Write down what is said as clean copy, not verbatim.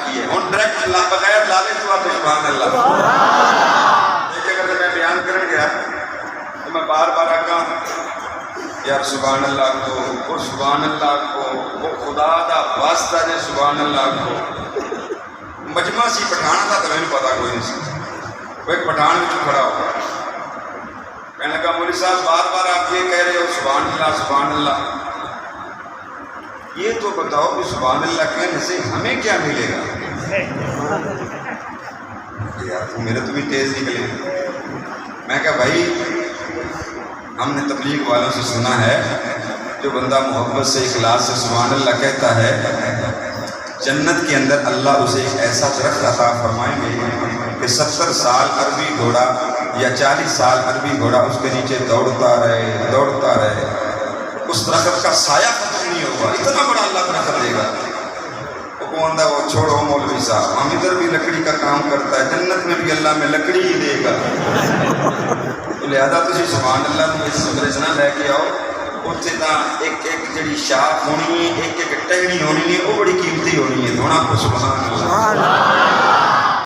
کی ہے. ہوں ڈائریکٹ بغیر لالے تو آپ سبحان اللہ. لیکن اگر میں بیان کر گیا تو میں بار بار آگا یار سبحان اللہ کو وہ سبحان اللہ کو وہ خدا دا واسطہ نے سبحان اللہ کو مجمع سی پٹھانا تھا تو میں نے پتا کوئی نہیں سی. وہ ایک پٹھان میں کھڑا ہوا کہنے لگا مولوی صاحب بار بار آپ یہ کہہ رہے ہو سبحان اللہ سبحان اللہ, یہ تو بتاؤ کہ سبحان اللہ کہنے سے ہمیں کیا ملے گا؟ یار میرے تو بھی تیز نکلے. میں کہا بھائی ہم نے تبلیغ والوں سے سنا ہے جو بندہ محبت سے اخلاص سے سبحان اللہ کہتا ہے جنت کے اندر اللہ اسے ایک ایسا درخت عطا فرمائیں گے کہ 70 سال عربی گھوڑا یا 40 سال عربی گھوڑا اس کے نیچے دوڑتا رہے, اس درخت کا سایہ ختم نہیں ہوگا. اتنا بڑا اللہ درخت دے گا. وہ کون وہ چھوڑو مولوی صاحب, ہم ادھر بھی لکڑی کا کام کرتا ہے, جنت میں بھی اللہ میں لکڑی ہی دے گا. لہذا تسی سبحان اللہ تو اس سمجھنا لے کے آؤ. اتنے تو ایک ایک جڑی شاخ ہونی ہے, ایک ایک ٹہنی ہونی ہے, وہ بڑی قیمتی ہونی ہے. تھوڑا سبحان اللہ.